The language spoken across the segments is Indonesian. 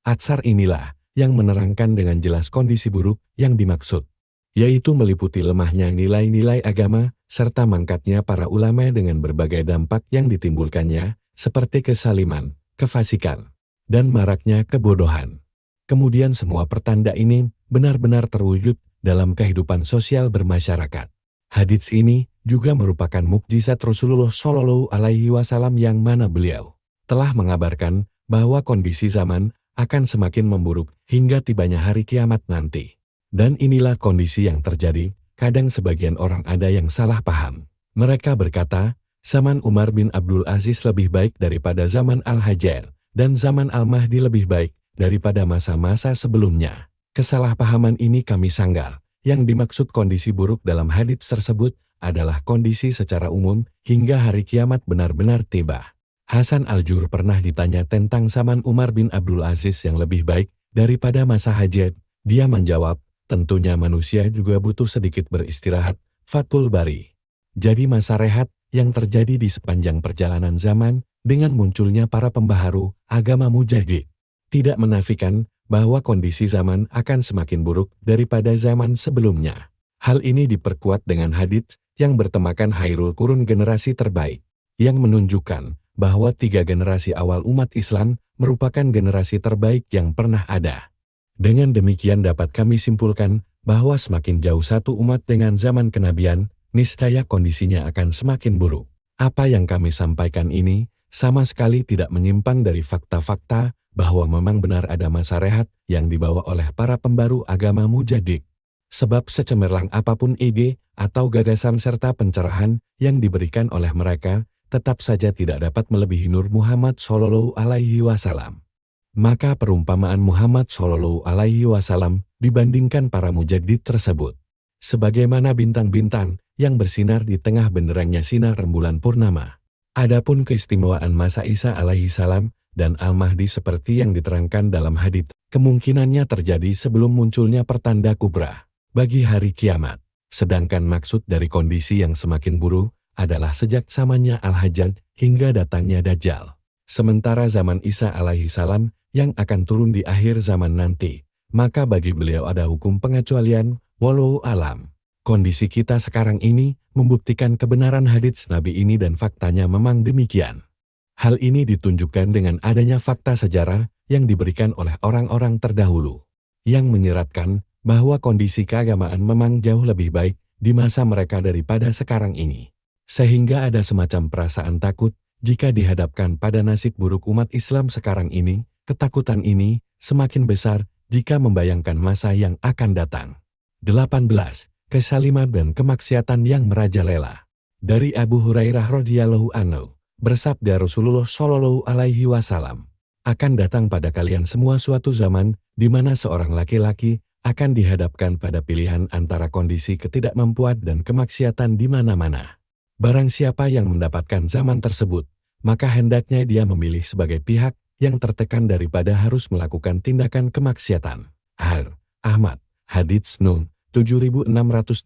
Atsar inilah yang menerangkan dengan jelas kondisi buruk yang dimaksud, yaitu meliputi lemahnya nilai-nilai agama, serta mangkatnya para ulama dengan berbagai dampak yang ditimbulkannya, seperti kesaliman, kefasikan, dan maraknya kebodohan. Kemudian semua pertanda ini benar-benar terwujud dalam kehidupan sosial bermasyarakat. Hadits ini juga merupakan mukjizat Rasulullah Shallallahu Alaihi Wasallam yang mana beliau telah mengabarkan bahwa kondisi zaman akan semakin memburuk hingga tibanya hari kiamat nanti. Dan inilah kondisi yang terjadi. Kadang sebagian orang ada yang salah paham. Mereka berkata, zaman Umar bin Abdul Aziz lebih baik daripada zaman Al-Hajjaj, dan zaman Al-Mahdi lebih baik daripada masa-masa sebelumnya. Kesalahpahaman ini kami sanggah. Yang dimaksud kondisi buruk dalam hadits tersebut adalah kondisi secara umum hingga hari kiamat benar-benar tiba. Hasan Al-Jur pernah ditanya tentang zaman Umar bin Abdul Aziz yang lebih baik daripada masa Hajjaj. Dia menjawab, tentunya manusia juga butuh sedikit beristirahat. Fathul Bari. Jadi masa rehat yang terjadi di sepanjang perjalanan zaman dengan munculnya para pembaharu agama mujaddid tidak menafikan bahwa kondisi zaman akan semakin buruk daripada zaman sebelumnya. Hal ini diperkuat dengan hadits yang bertemakan Khairul Qurun generasi terbaik, yang menunjukkan bahwa 3 generasi awal umat Islam merupakan generasi terbaik yang pernah ada. Dengan demikian dapat kami simpulkan bahwa semakin jauh satu umat dengan zaman kenabian, niscaya kondisinya akan semakin buruk. Apa yang kami sampaikan ini sama sekali tidak menyimpang dari fakta-fakta bahwa memang benar ada masa rehat yang dibawa oleh para pembaru agama mujaddid. Sebab secemerlang apapun ide atau gagasan serta pencerahan yang diberikan oleh mereka, tetap saja tidak dapat melebihi Nur Muhammad Shallallahu Alaihi Wasallam. Maka perumpamaan Muhammad Shallallahu Alaihi Wasallam dibandingkan para mujaddid tersebut sebagaimana bintang-bintang yang bersinar di tengah benderangnya sinar rembulan purnama. Adapun keistimewaan masa Isa alaihi salam dan Al-Mahdi seperti yang diterangkan dalam hadits, kemungkinannya terjadi sebelum munculnya pertanda kubra bagi hari kiamat. Sedangkan maksud dari kondisi yang semakin buruk adalah sejak zamannya Al-Hajjaj hingga datangnya Dajjal. Sementara zaman Isa alaihi salam yang akan turun di akhir zaman nanti, maka bagi beliau ada hukum pengecualian, wallahu alam. Kondisi kita sekarang ini membuktikan kebenaran hadits Nabi ini dan faktanya memang demikian. Hal ini ditunjukkan dengan adanya fakta sejarah yang diberikan oleh orang-orang terdahulu, yang menyeratkan bahwa kondisi keagamaan memang jauh lebih baik di masa mereka daripada sekarang ini. Sehingga ada semacam perasaan takut jika dihadapkan pada nasib buruk umat Islam sekarang ini. Ketakutan ini semakin besar jika membayangkan masa yang akan datang. 18. Kesaliman dan kemaksiatan yang merajalela. Dari Abu Hurairah radhiyallahu anhu, bersabda Rasulullah Shallallahu Alaihi Wasallam, akan datang pada kalian semua suatu zaman di mana seorang laki-laki akan dihadapkan pada pilihan antara kondisi ketidakmampuan dan kemaksiatan di mana-mana. Barang siapa yang mendapatkan zaman tersebut, maka hendaknya dia memilih sebagai pihak yang tertekan daripada harus melakukan tindakan kemaksiatan. Ahmad, hadits Nun 7686.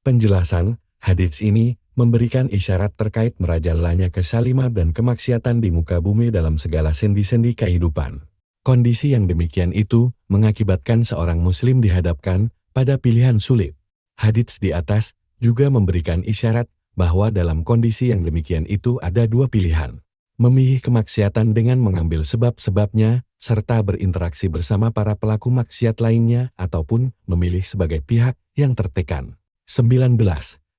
Penjelasan, hadits ini memberikan isyarat terkait merajalelanya kesaliman dan kemaksiatan di muka bumi dalam segala sendi-sendi kehidupan. Kondisi yang demikian itu mengakibatkan seorang muslim dihadapkan pada pilihan sulit. Hadits di atas juga memberikan isyarat bahwa dalam kondisi yang demikian itu ada 2 pilihan. Memilih kemaksiatan dengan mengambil sebab-sebabnya, serta berinteraksi bersama para pelaku maksiat lainnya, ataupun memilih sebagai pihak yang tertekan. 19.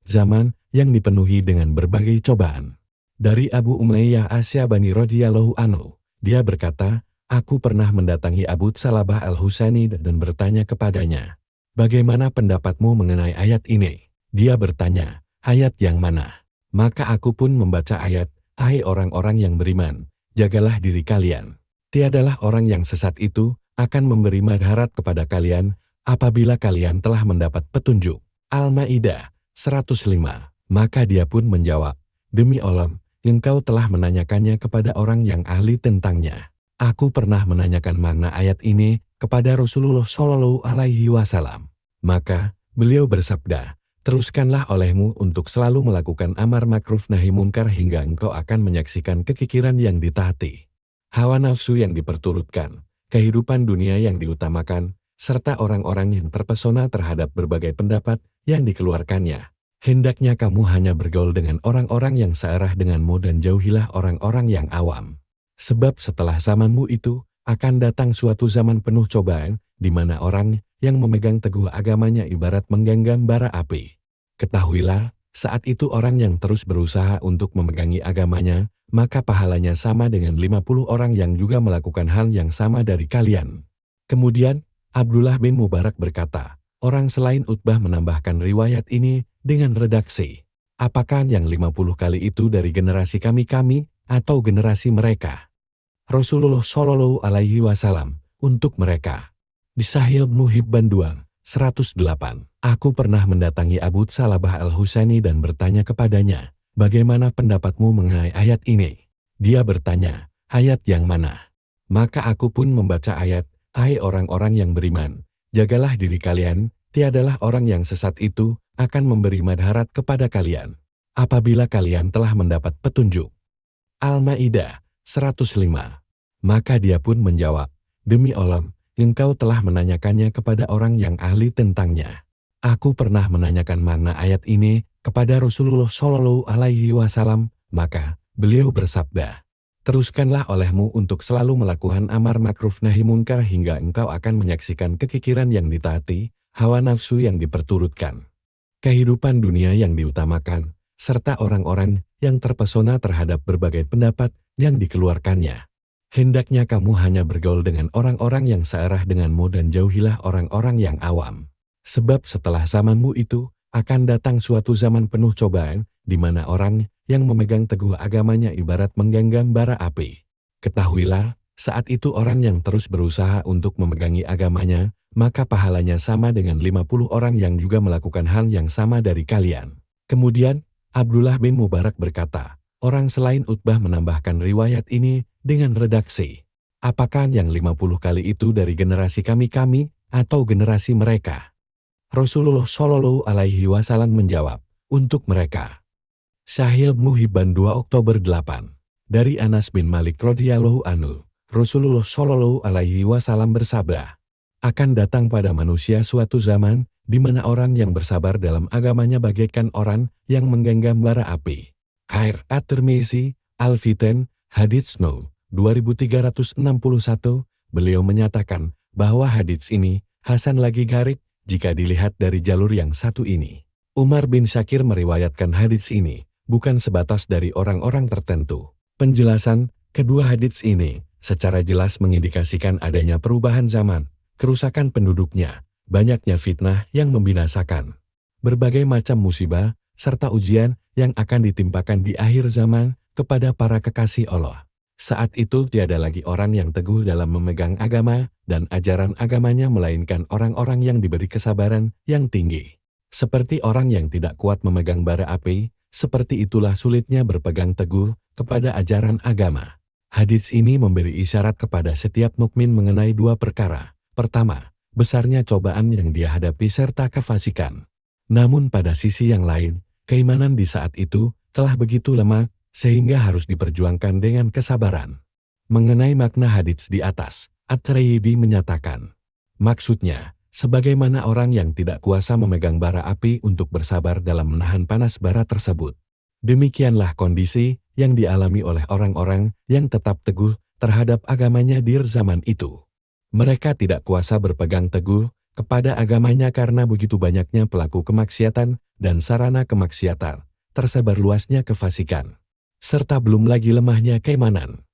Zaman yang dipenuhi dengan berbagai cobaan. Dari Abu Umayyah Asy'abani radhiyallahu anhu, dia berkata, aku pernah mendatangi Abu Salabah Al-Husani dan bertanya kepadanya, bagaimana pendapatmu mengenai ayat ini? Dia bertanya, ayat yang mana? Maka aku pun membaca ayat, hai orang-orang yang beriman, jagalah diri kalian. Tiadalah orang yang sesat itu akan memberi madharat kepada kalian apabila kalian telah mendapat petunjuk. Al-Ma'idah 105. Maka dia pun menjawab, demi Allah, engkau telah menanyakannya kepada orang yang ahli tentangnya. Aku pernah menanyakan makna ayat ini kepada Rasulullah Shallallahu Alaihi Wasallam. Maka beliau bersabda, teruskanlah olehmu untuk selalu melakukan amar makruf nahi munkar hingga engkau akan menyaksikan kekikiran yang ditaati. hawa nafsu yang diperturutkan, kehidupan dunia yang diutamakan, serta orang-orang yang terpesona terhadap berbagai pendapat yang dikeluarkannya. Hendaknya kamu hanya bergaul dengan orang-orang yang searah denganmu dan jauhilah orang-orang yang awam. Sebab setelah zamanmu itu, akan datang suatu zaman penuh cobaan, di mana orang yang memegang teguh agamanya ibarat menggenggam bara api. Ketahuilah, saat itu orang yang terus berusaha untuk memegangi agamanya, maka pahalanya sama dengan 50 orang yang juga melakukan hal yang sama dari kalian. Kemudian, Abdullah bin Mubarak berkata, orang selain Utbah menambahkan riwayat ini dengan redaksi, apakah yang 50 kali itu dari generasi kami atau generasi mereka? Rasulullah Shallallahu Alaihi Wasallam, untuk mereka. Di Sahih Muhibban 2, 108. Aku pernah mendatangi Abu Salabah al-Husaini dan bertanya kepadanya, bagaimana pendapatmu mengenai ayat ini? Dia bertanya, ayat yang mana? Maka aku pun membaca ayat, hai orang-orang yang beriman, jagalah diri kalian, tiadalah orang yang sesat itu akan memberi madharat kepada kalian, apabila kalian telah mendapat petunjuk. Al-Ma'idah 105. Maka dia pun menjawab, demi Allah, engkau telah menanyakannya kepada orang yang ahli tentangnya. Aku pernah menanyakan makna ayat ini kepada Rasulullah Shallallahu Alaihi Wasallam, maka beliau bersabda, teruskanlah olehmu untuk selalu melakukan amar makruf nahi munkar hingga engkau akan menyaksikan kekikiran yang ditaati, hawa nafsu yang diperturutkan, kehidupan dunia yang diutamakan, serta orang-orang yang terpesona terhadap berbagai pendapat yang dikeluarkannya. Hendaknya kamu hanya bergaul dengan orang-orang yang searah denganmu dan jauhilah orang-orang yang awam. Sebab setelah zamanmu itu, akan datang suatu zaman penuh cobaan, di mana orang yang memegang teguh agamanya ibarat menggenggam bara api. Ketahuilah, saat itu orang yang terus berusaha untuk memegangi agamanya, maka pahalanya sama dengan 50 orang yang juga melakukan hal yang sama dari kalian. Kemudian, Abdullah bin Mubarak berkata, orang selain Utbah menambahkan riwayat ini dengan redaksi, apakah yang 50 kali itu dari generasi kami atau generasi mereka? Rasulullah Shallallahu Alaihi Wasallam menjawab, untuk mereka. Sahih Muhibban 2 Oktober 8. Dari Anas bin Malik radhiyallahu anhu, Rasulullah Shallallahu Alaihi Wasallam bersabda, akan datang pada manusia suatu zaman, di mana orang yang bersabar dalam agamanya bagaikan orang yang menggenggam bara api. Air At-Tirmizi, Al-Fitan, Hadits No. 2361, beliau menyatakan bahwa hadits ini hasan lagi gharib jika dilihat dari jalur yang satu ini. Umar bin Syakir meriwayatkan hadits ini, bukan sebatas dari orang-orang tertentu. Penjelasan kedua hadits ini secara jelas mengindikasikan adanya perubahan zaman, kerusakan penduduknya, banyaknya fitnah yang membinasakan, berbagai macam musibah, serta ujian yang akan ditimpakan di akhir zaman kepada para kekasih Allah. Saat itu tiada lagi orang yang teguh dalam memegang agama dan ajaran agamanya melainkan orang-orang yang diberi kesabaran yang tinggi. Seperti orang yang tidak kuat memegang bara api, seperti itulah sulitnya berpegang teguh kepada ajaran agama. Hadits ini memberi isyarat kepada setiap mukmin mengenai dua perkara. Pertama, besarnya cobaan yang dia hadapi serta kefasikan. Namun pada sisi yang lain, keimanan di saat itu telah begitu lemah, sehingga harus diperjuangkan dengan kesabaran. Mengenai makna hadits di atas, At-Tirmidzi menyatakan, maksudnya, sebagaimana orang yang tidak kuasa memegang bara api untuk bersabar dalam menahan panas bara tersebut. Demikianlah kondisi yang dialami oleh orang-orang yang tetap teguh terhadap agamanya di zaman itu. Mereka tidak kuasa berpegang teguh kepada agamanya karena begitu banyaknya pelaku kemaksiatan dan sarana kemaksiatan, tersebar luasnya kefasikan, serta belum lagi lemahnya keimanan.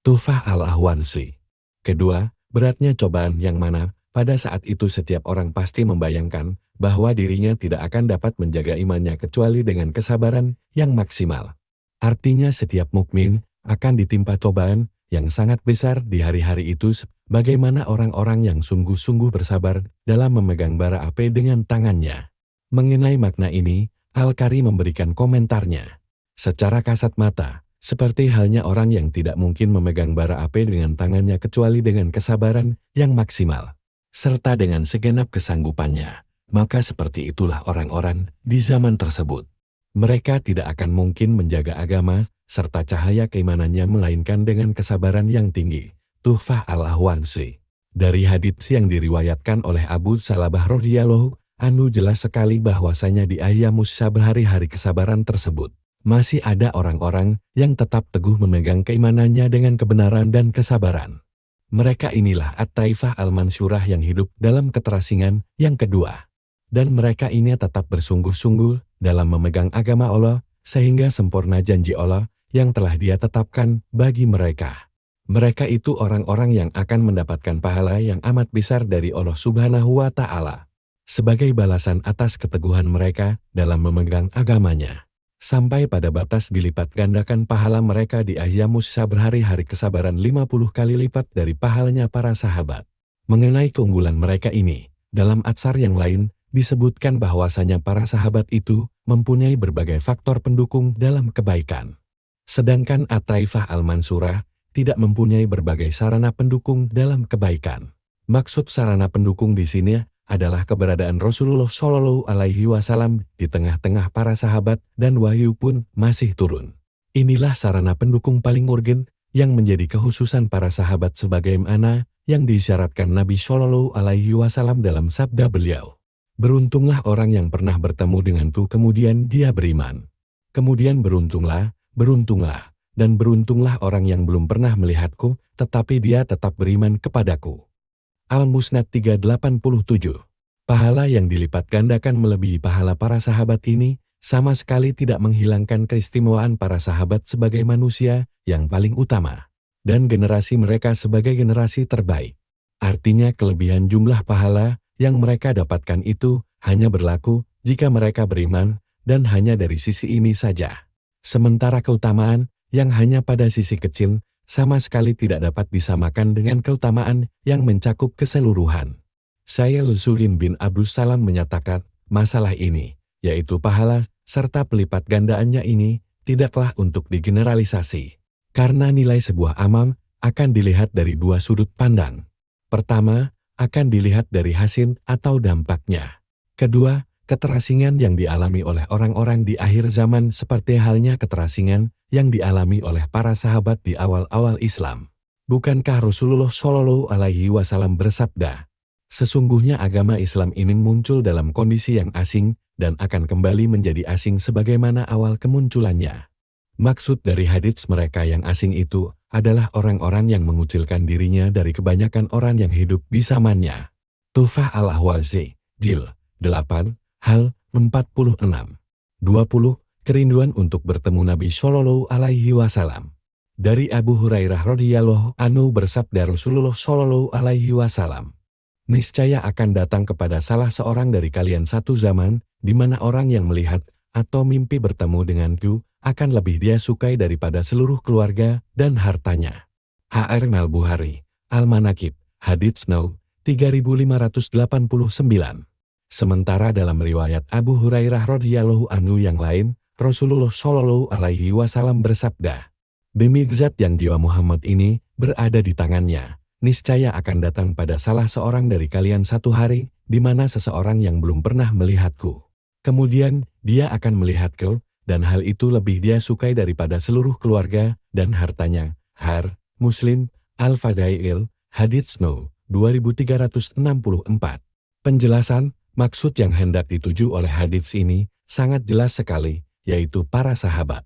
Tuhfah al-Ahwansi. Kedua, beratnya cobaan yang mana pada saat itu setiap orang pasti membayangkan bahwa dirinya tidak akan dapat menjaga imannya kecuali dengan kesabaran yang maksimal. Artinya setiap mukmin akan ditimpa cobaan yang sangat besar di hari-hari itu, bagaimana orang-orang yang sungguh-sungguh bersabar dalam memegang bara api dengan tangannya. Mengenai makna ini, Al-Qari memberikan komentarnya. Secara kasat mata, seperti halnya orang yang tidak mungkin memegang bara api dengan tangannya kecuali dengan kesabaran yang maksimal, serta dengan segenap kesanggupannya, maka seperti itulah orang-orang di zaman tersebut. Mereka tidak akan mungkin menjaga agama serta cahaya keimanannya melainkan dengan kesabaran yang tinggi. Tuhfah al-Ahwazi. Dari hadits yang diriwayatkan oleh Abu Salabah radhiyallahu anhu jelas sekali bahwasanya di ayyamus sabr hari-hari kesabaran tersebut, masih ada orang-orang yang tetap teguh memegang keimanannya dengan kebenaran dan kesabaran. Mereka inilah At-Taifah Al-Mansyurah yang hidup dalam keterasingan yang kedua. Dan mereka ini tetap bersungguh-sungguh dalam memegang agama Allah, sehingga sempurna janji Allah yang telah Dia tetapkan bagi mereka. Mereka itu orang-orang yang akan mendapatkan pahala yang amat besar dari Allah Subhanahu wa Ta'ala, sebagai balasan atas keteguhan mereka dalam memegang agamanya. Sampai pada batas dilipat gandakan pahala mereka di ayyamus sabr hari-hari kesabaran 50 kali lipat dari pahalanya para sahabat. Mengenai keunggulan mereka ini, dalam atsar yang lain, disebutkan bahwasanya para sahabat itu mempunyai berbagai faktor pendukung dalam kebaikan. Sedangkan At-Taifah Al-Mansurah tidak mempunyai berbagai sarana pendukung dalam kebaikan. Maksud sarana pendukung di sini adalah keberadaan Rasulullah Shallallahu Alaihi Wasallam di tengah-tengah para sahabat dan wahyu pun masih turun. Inilah sarana pendukung paling urgen yang menjadi kekhususan para sahabat sebagaimana yang disyaratkan Nabi Shallallahu Alaihi Wasallam dalam sabda beliau. Beruntunglah orang yang pernah bertemu denganku kemudian dia beriman. Kemudian beruntunglah, dan beruntunglah orang yang belum pernah melihatku tetapi dia tetap beriman kepadaku. Al-Musnad 387. Pahala yang dilipat gandakan melebihi pahala para sahabat ini, sama sekali tidak menghilangkan keistimewaan para sahabat sebagai manusia yang paling utama, dan generasi mereka sebagai generasi terbaik. Artinya kelebihan jumlah pahala yang mereka dapatkan itu hanya berlaku jika mereka beriman, dan hanya dari sisi ini saja. Sementara keutamaan yang hanya pada sisi kecil, sama sekali tidak dapat disamakan dengan keutamaan yang mencakup keseluruhan. Syekh Zulim bin Abdus Salam menyatakan, masalah ini, yaitu pahala serta pelipat gandaannya ini, tidaklah untuk digeneralisasi. Karena nilai sebuah amal akan dilihat dari dua sudut pandang. Pertama, akan dilihat dari hasil atau dampaknya. Kedua, keterasingan yang dialami oleh orang-orang di akhir zaman seperti halnya keterasingan yang dialami oleh para sahabat di awal-awal Islam. Bukankah Rasulullah Shallallahu Alaihi Wasallam bersabda, sesungguhnya agama Islam ini muncul dalam kondisi yang asing dan akan kembali menjadi asing sebagaimana awal kemunculannya. Maksud dari hadits mereka yang asing itu adalah orang-orang yang mengucilkan dirinya dari kebanyakan orang yang hidup di zamannya. Tuhfah al-Ahwazi, Jil. 8, Hal 46. 20. Kerinduan untuk bertemu Nabi Shallallahu Alaihi Wasallam. Dari Abu Hurairah radhiyallahu anhu bersabda Rasulullah Shallallahu Alaihi Wasallam, niscaya akan datang kepada salah seorang dari kalian satu zaman, di mana orang yang melihat atau mimpi bertemu denganku akan lebih dia sukai daripada seluruh keluarga dan hartanya. H.R. Al-Bukhari, Al-Manaqib, Hadits No. 3589. Sementara dalam riwayat Abu Hurairah radhiyallahu anhu yang lain, Rasulullah Shallallahu Alaihi Wasallam bersabda, demi zat yang jiwa Muhammad ini berada di tangannya, niscaya akan datang pada salah seorang dari kalian satu hari, di mana seseorang yang belum pernah melihatku. Kemudian dia akan melihatku, dan hal itu lebih dia sukai daripada seluruh keluarga dan hartanya. Har, Muslim, Al-Fadail, Hadits No. 2364. Penjelasan, maksud yang hendak dituju oleh hadits ini sangat jelas sekali, yaitu para sahabat.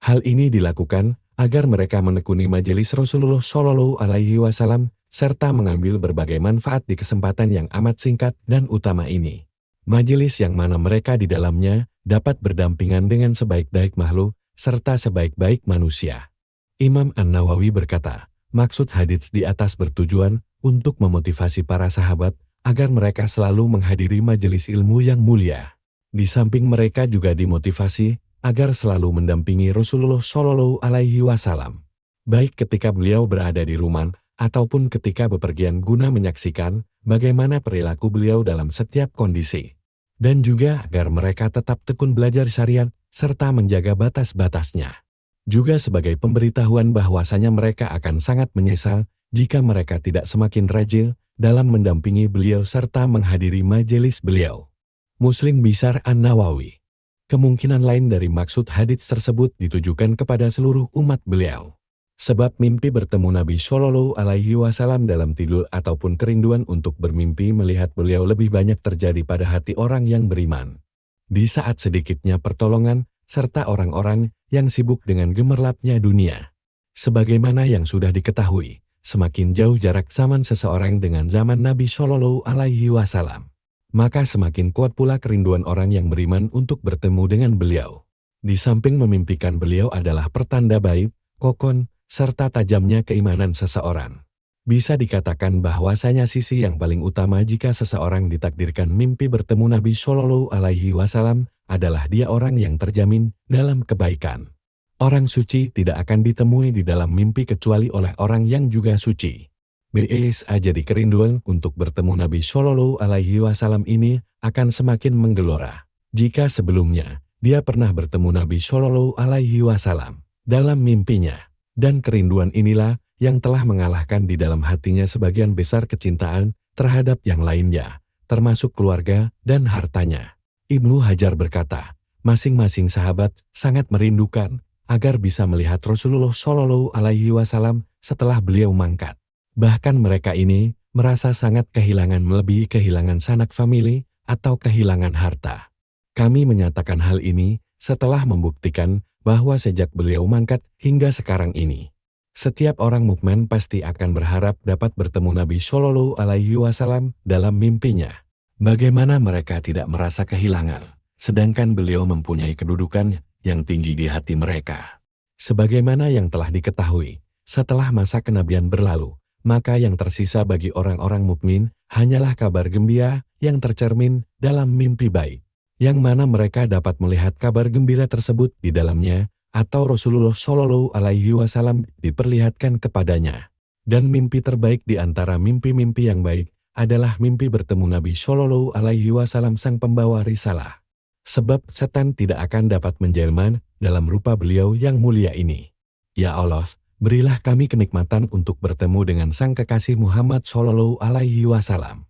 Hal ini dilakukan agar mereka menekuni majelis Rasulullah Shallallahu Alaihi Wasallam serta mengambil berbagai manfaat di kesempatan yang amat singkat dan utama ini. Majelis yang mana mereka di dalamnya dapat berdampingan dengan sebaik-baik makhluk serta sebaik-baik manusia. Imam An-Nawawi berkata, maksud hadits di atas bertujuan untuk memotivasi para sahabat agar mereka selalu menghadiri majelis ilmu yang mulia. Di samping mereka juga dimotivasi agar selalu mendampingi Rasulullah Shallallahu Alaihi Wasallam, baik ketika beliau berada di rumah ataupun ketika bepergian guna menyaksikan bagaimana perilaku beliau dalam setiap kondisi, dan juga agar mereka tetap tekun belajar syariat serta menjaga batas-batasnya. Juga sebagai pemberitahuan bahwasanya mereka akan sangat menyesal jika mereka tidak semakin rajin dalam mendampingi beliau serta menghadiri majelis beliau. Muslim Bishar An-Nawawi. Kemungkinan lain dari maksud hadits tersebut ditujukan kepada seluruh umat beliau. Sebab mimpi bertemu Nabi Shallallahu Alaihi Wasallam dalam tidur ataupun kerinduan untuk bermimpi melihat beliau lebih banyak terjadi pada hati orang yang beriman. Di saat sedikitnya pertolongan, serta orang-orang yang sibuk dengan gemerlapnya dunia. Sebagaimana yang sudah diketahui, semakin jauh jarak zaman seseorang dengan zaman Nabi Shallallahu Alaihi Wasallam, maka semakin kuat pula kerinduan orang yang beriman untuk bertemu dengan beliau. Di samping memimpikan beliau adalah pertanda baik, kokon, serta tajamnya keimanan seseorang. Bisa dikatakan bahwasanya sisi yang paling utama jika seseorang ditakdirkan mimpi bertemu Nabi Shallallahu Alaihi Wasallam adalah dia orang yang terjamin dalam kebaikan. Orang suci tidak akan ditemui di dalam mimpi kecuali oleh orang yang juga suci. Bisa jadi kerinduan untuk bertemu Nabi Shallallahu Alaihi Wasallam ini akan semakin menggelora jika sebelumnya dia pernah bertemu Nabi Shallallahu Alaihi Wasallam dalam mimpinya. Dan kerinduan inilah yang telah mengalahkan di dalam hatinya sebagian besar kecintaan terhadap yang lainnya, termasuk keluarga dan hartanya. Ibnu Hajar berkata, masing-masing sahabat sangat merindukan agar bisa melihat Rasulullah Shallallahu Alaihi Wasallam setelah beliau mangkat. Bahkan mereka ini merasa sangat kehilangan melebihi kehilangan sanak famili atau kehilangan harta. Kami menyatakan hal ini setelah membuktikan bahwa sejak beliau mangkat hingga sekarang ini, setiap orang mukmin pasti akan berharap dapat bertemu Nabi Shallallahu Alaihi Wasallam dalam mimpinya. Bagaimana mereka tidak merasa kehilangan, sedangkan beliau mempunyai kedudukan yang tinggi di hati mereka. Sebagaimana yang telah diketahui, setelah masa kenabian berlalu, maka yang tersisa bagi orang-orang mukmin hanyalah kabar gembira yang tercermin dalam mimpi baik, yang mana mereka dapat melihat kabar gembira tersebut di dalamnya, atau Rasulullah Shallallahu Alaihi Wasallam diperlihatkan kepadanya. Dan mimpi terbaik di antara mimpi-mimpi yang baik adalah mimpi bertemu Nabi Shallallahu Alaihi Wasallam sang pembawa risalah. Sebab setan tidak akan dapat menjelma dalam rupa beliau yang mulia ini. Ya Allah, berilah kami kenikmatan untuk bertemu dengan sang kekasih Muhammad Shallallahu Alaihi Wasallam.